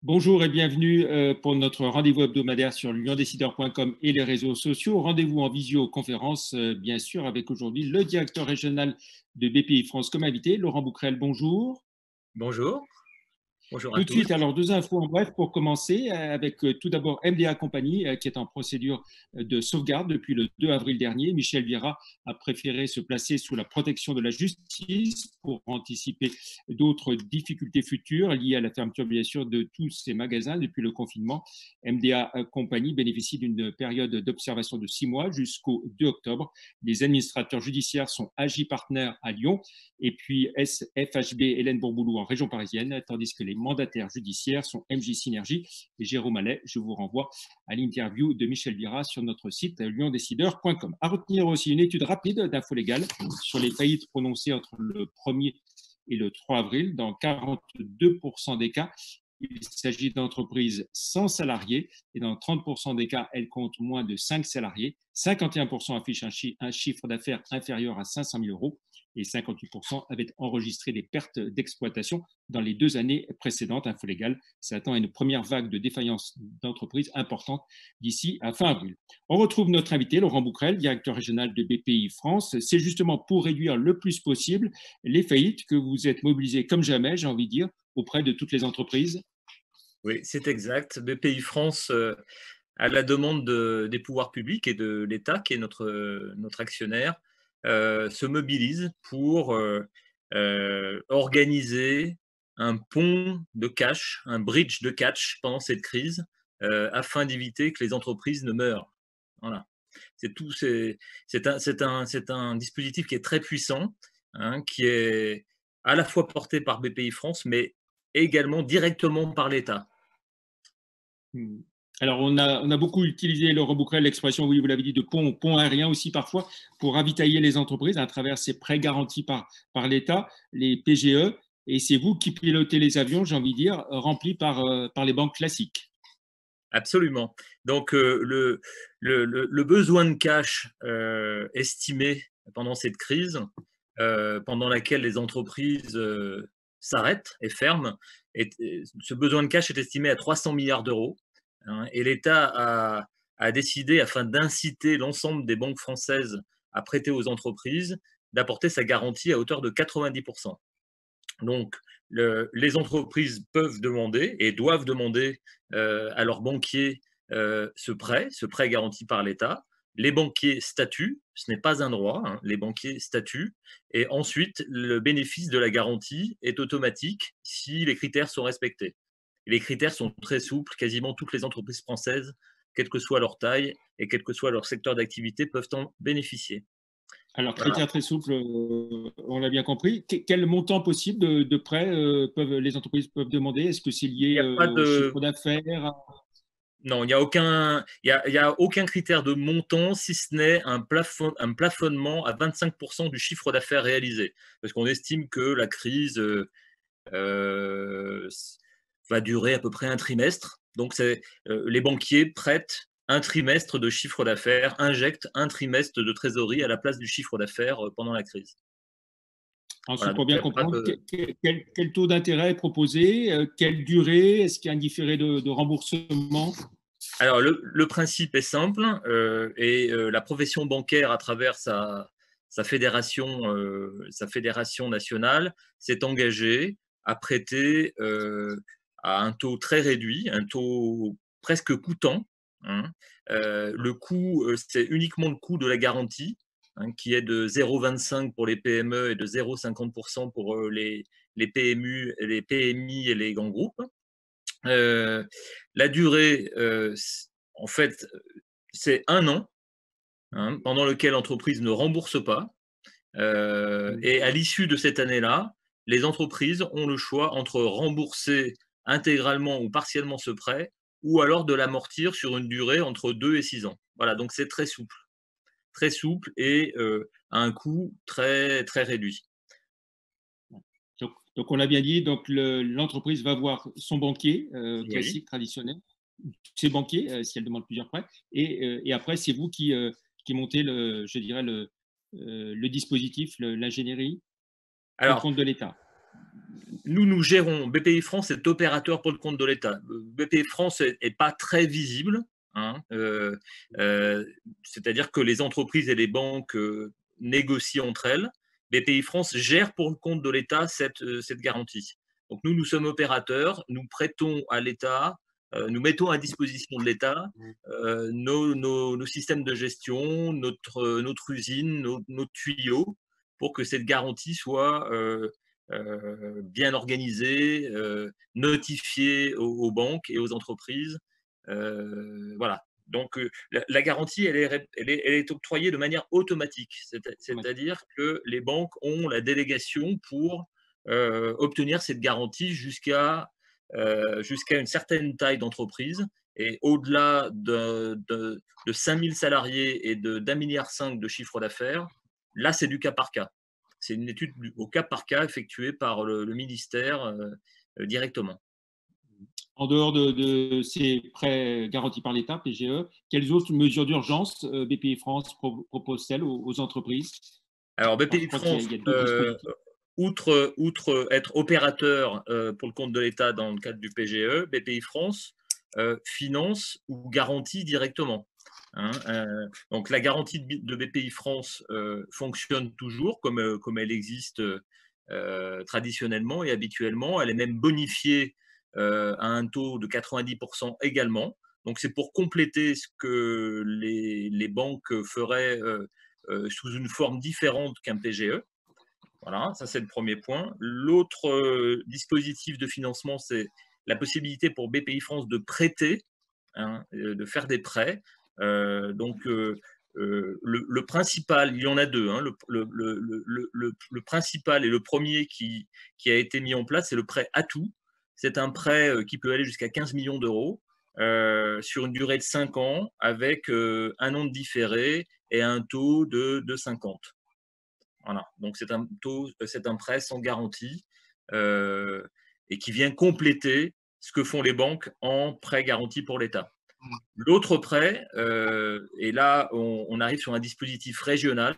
Bonjour et bienvenue pour notre rendez-vous hebdomadaire sur liondécideur.com et les réseaux sociaux. Rendez-vous en visioconférence, bien sûr, avec aujourd'hui le directeur régional de BPI France comme invité, Laurent Bouquerel. Bonjour. Bonjour, bonjour à Tout de tous. suite, alors deux infos en bref pour commencer, avec tout d'abord MDA Compagnie qui est en procédure de sauvegarde depuis le 2 avril dernier. Michel Vira a préféré se placer sous la protection de la justice pour anticiper d'autres difficultés futures liées à la fermeture, bien sûr, de tous ces magasins depuis le confinement. MDA Compagnie bénéficie d'une période d'observation de 6 mois jusqu'au 2 octobre. Les administrateurs judiciaires sont AJ Partner à Lyon et puis SFHB Hélène Bourboulou en région parisienne, tandis que les mandataires judiciaires sont MJ Synergie et Jérôme Allais. Je vous renvoie à l'interview de Michel Vira sur notre site liondécideur.com. À retenir aussi une étude rapide d'Info Légal sur les faillites prononcées entre le 1er et le 3 avril. Dans 42% des cas, il s'agit d'entreprises sans salariés et dans 30% des cas, elles comptent moins de 5 salariés. 51% affichent un chiffre d'affaires inférieur à 500 000 euros et 58% avaient enregistré des pertes d'exploitation dans les 2 années précédentes. Info Légal s'attend à une première vague de défaillance d'entreprises importante d'ici à fin avril. On retrouve notre invité, Laurent Bouquerel, directeur régional de BPI France. C'est justement pour réduire le plus possible les faillites que vous êtes mobilisé comme jamais, j'ai envie de dire, auprès de toutes les entreprises. Oui, c'est exact. BPI France, à la demande des pouvoirs publics et de l'État, qui est notre actionnaire, se mobilise pour organiser un pont de cash, un bridge de cash pendant cette crise, afin d'éviter que les entreprises ne meurent. Voilà. C'est tout, c'est un dispositif qui est très puissant, hein, qui est à la fois porté par BPI France, mais également directement par l'État. Hmm. Alors, on a beaucoup utilisé, Laurent Bouquerel, l'expression, oui, vous l'avez dit, de pont aérien aussi parfois, pour ravitailler les entreprises à travers ces prêts garantis par l'État, les PGE. Et c'est vous qui pilotez les avions, j'ai envie de dire, remplis par les banques classiques. Absolument. Donc, le besoin de cash estimé pendant cette crise, pendant laquelle les entreprises s'arrêtent et ferment, ce besoin de cash est estimé à 300 milliards d'euros, hein, et l'État a décidé, afin d'inciter l'ensemble des banques françaises à prêter aux entreprises, d'apporter sa garantie à hauteur de 90%. Donc, les entreprises peuvent demander et doivent demander à leurs banquiers ce prêt garanti par l'État. Les banquiers statuent, ce n'est pas un droit, hein, les banquiers statuent, et ensuite le bénéfice de la garantie est automatique si les critères sont respectés. Et les critères sont très souples, quasiment toutes les entreprises françaises, quelle que soit leur taille et quel que soit leur secteur d'activité, peuvent en bénéficier. Alors, Voilà. critères très souples, on l'a bien compris. Quel montant possible de prêts les entreprises peuvent demander? Est-ce que c'est Il n'y lié a pas au de chiffre d'affaires? Non, il y a aucun critère de montant, si ce n'est un plafonnement à 25% du chiffre d'affaires réalisé. Parce qu'on estime que la crise euh, va durer à peu près un trimestre. Donc, les banquiers prêtent un trimestre de chiffre d'affaires, injectent un trimestre de trésorerie à la place du chiffre d'affaires pendant la crise. Voilà, Ensuite, donc pour il bien n'y a pas comprendre, de. quel taux d'intérêt est proposé? Quelle durée? Est-ce qu'il y a un différé de remboursement? Alors, le principe est simple, et la profession bancaire, à travers sa fédération nationale, s'est engagée à prêter à un taux très réduit, un taux presque coûtant, hein. Le coût, c'est uniquement le coût de la garantie, hein, qui est de 0,25 pour les PME et de 0,50% pour les PMU, les PMI et les grands groupes. Euh, la durée, en fait, c'est un an, hein, pendant lequel l'entreprise ne rembourse pas. Et à l'issue de cette année-là, les entreprises ont le choix entre rembourser intégralement ou partiellement ce prêt, ou alors de l'amortir sur une durée entre 2 et 6 ans. Voilà, donc c'est très souple et à un coût très, très réduit. Donc, on l'a bien dit, donc l'entreprise va voir son banquier Oui. classique, traditionnel, ses banquiers, si elle demande plusieurs prêts, et après, c'est vous qui montez, je dirais, le dispositif, l'ingénierie, pour le Alors, compte de l'État. nous gérons, BPI France est opérateur pour le compte de l'État. BPI France n'est pas très visible, hein, c'est-à-dire que les entreprises et les banques négocient entre elles. BPI France gère pour le compte de l'État cette garantie. Donc nous sommes opérateurs, nous prêtons à l'État, nous mettons à disposition de l'État nos systèmes de gestion, notre usine, nos tuyaux, pour que cette garantie soit bien organisée, notifiée aux banques et aux entreprises. Voilà. Donc, la garantie, elle est octroyée de manière automatique. C'est-à-dire que les banques ont la délégation pour obtenir cette garantie jusqu'à une certaine taille d'entreprise. Et au-delà de 5 000 salariés et d'1,5 milliard de chiffre d'affaires, là, c'est du cas par cas. C'est une étude au cas par cas effectuée par le ministère directement. En dehors de ces prêts garantis par l'État, PGE, quelles autres mesures d'urgence BPI France propose-t-elle aux entreprises? Alors, Alors, je BPI crois qu'il France, y a d'autres dispositifs. outre être opérateur pour le compte de l'État dans le cadre du PGE, BPI France finance ou garantit directement. Hein, donc la garantie de BPI France fonctionne toujours comme elle existe traditionnellement et habituellement. Elle est même bonifiée à un taux de 90% également. Donc c'est pour compléter ce que les banques feraient sous une forme différente qu'un PGE. Voilà, ça c'est le premier point. L'autre dispositif de financement, c'est la possibilité pour BPI France de prêter, hein, de faire des prêts. Le principal, il y en a deux, hein, le principal et le premier qui a été mis en place, c'est le prêt Atout. C'est un prêt qui peut aller jusqu'à 15 millions d'euros sur une durée de 5 ans avec un an de différé et un taux de 50. Voilà. Donc c'est un prêt sans garantie et qui vient compléter ce que font les banques en prêt garanti pour l'État. L'autre prêt, et là on arrive sur un dispositif régional.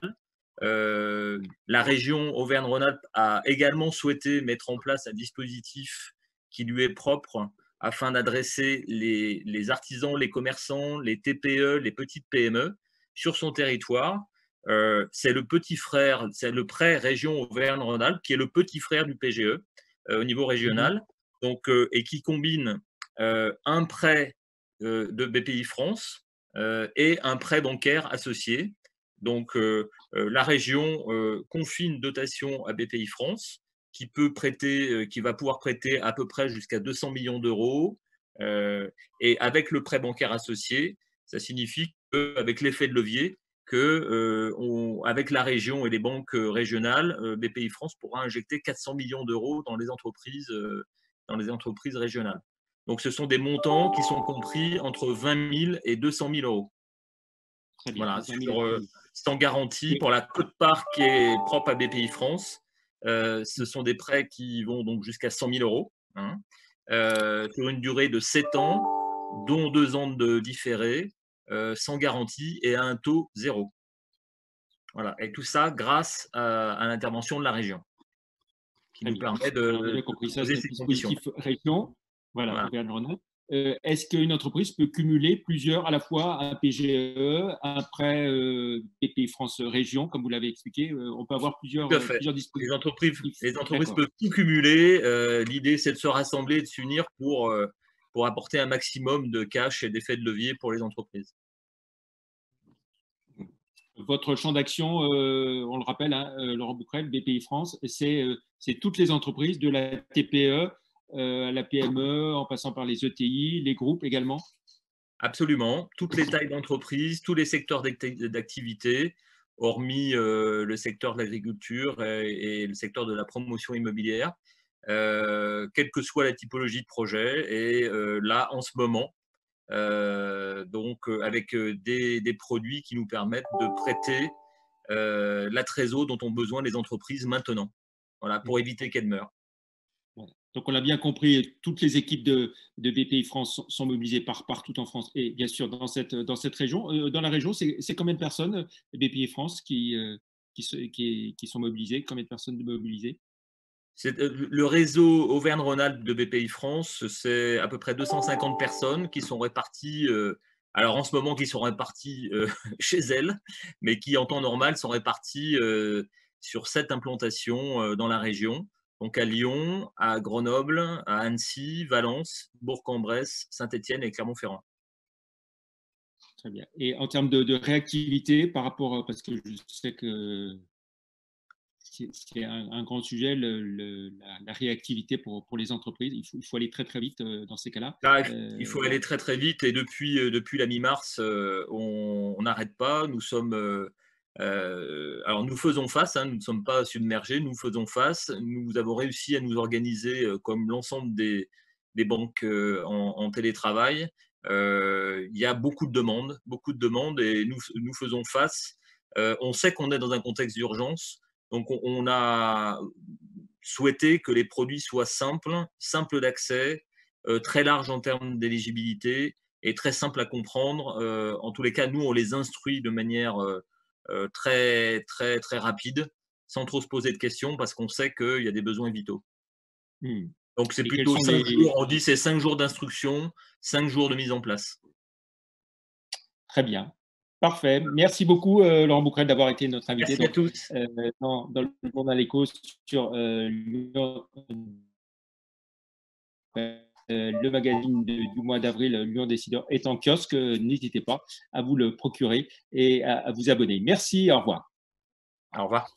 La région Auvergne-Rhône-Alpes a également souhaité mettre en place un dispositif qui lui est propre afin d'adresser les artisans, les commerçants, les TPE, les petites PME sur son territoire. C'est le petit frère, c'est le prêt région Auvergne-Rhône-Alpes qui est le petit frère du PGE au niveau régional, donc, et qui combine un prêt de BPI France et un prêt bancaire associé. Donc, la région confie une dotation à BPI France qui peut prêter, qui va pouvoir prêter à peu près jusqu'à 200 millions d'euros. Et avec le prêt bancaire associé, ça signifie qu'avec l'effet de levier, avec la région et les banques régionales, BPI France pourra injecter 400 millions d'euros dans les entreprises régionales. Donc, ce sont des montants qui sont compris entre 20 000 et 200 000 euros. Très bien. Voilà, sans garantie pour la quote-part qui est propre à BPI France. Ce sont des prêts qui vont donc jusqu'à 100 000 euros, hein, sur une durée de 7 ans, dont 2 ans de différé, sans garantie et à un taux zéro. Voilà, et tout ça grâce à l'intervention de la région, qui nous permet de compris ça, poser c'est un ces conditions. dispositif région. Voilà, Voilà. Auvergne-Rhône-Alpes. Est-ce qu'une entreprise peut cumuler plusieurs, à la fois un PGE, un prêt BPI France Région, comme vous l'avez expliqué? On peut avoir Tout à fait. plusieurs dispositifs. Les entreprises peuvent tout cumuler. L'idée, c'est de se rassembler, de s'unir pour apporter un maximum de cash et d'effets de levier pour les entreprises. Votre champ d'action, on le rappelle, hein, Laurent Bouquerel, BPI France, c'est toutes les entreprises, de la TPE à la PME, en passant par les ETI, les groupes également? Absolument. Toutes les tailles d'entreprise, tous les secteurs d'activité, hormis le secteur de l'agriculture et le secteur de la promotion immobilière, quelle que soit la typologie de projet. Et là, en ce moment, avec des produits qui nous permettent de prêter la trésor dont ont besoin les entreprises maintenant, voilà, pour éviter qu'elles meurent. Donc, on l'a bien compris, toutes les équipes de BPI France sont mobilisées partout en France et bien sûr dans cette région. Dans la région, c'est combien de personnes, BPI France, qui sont mobilisées? Combien de personnes mobilisées? Le réseau Auvergne-Rhône-Alpes de BPI France, c'est à peu près 250 personnes qui sont réparties, alors en ce moment qui sont réparties chez elles, mais qui en temps normal sont réparties sur 7 implantations dans la région. Donc à Lyon, à Grenoble, à Annecy, Valence, Bourg-en-Bresse, Saint-Étienne et Clermont-Ferrand. Très bien. Et en termes de réactivité par rapport, parce que je sais que c'est un grand sujet, la réactivité pour les entreprises. Il faut aller très, très vite dans ces cas-là. Là, il faut aller très très vite et depuis la mi-mars, on n'arrête pas. Nous sommes, alors nous faisons face, hein, nous ne sommes pas submergés, nous faisons face. Nous avons réussi à nous organiser comme l'ensemble des banques en télétravail. Il y a beaucoup de demandes et nous faisons face. On sait qu'on est dans un contexte d'urgence, donc on a souhaité que les produits soient simples d'accès, très large en termes d'éligibilité et très simple à comprendre. En tous les cas, nous, on les instruit de manière très, très, très rapide, sans trop se poser de questions, parce qu'on sait qu'il y a des besoins vitaux. Hmm. Donc, c'est Et quels plutôt sont 5 jours, on dit c'est 5 jours d'instruction, 5 jours de mise en place. Très bien. Parfait. Merci beaucoup, Laurent Bouquerel, d'avoir été notre invité Merci à tous. dans le journal Écho sur le magazine du mois d'avril, Lyon Décideur, est en kiosque. N'hésitez pas à vous le procurer et à vous abonner. Merci, au revoir. Au revoir.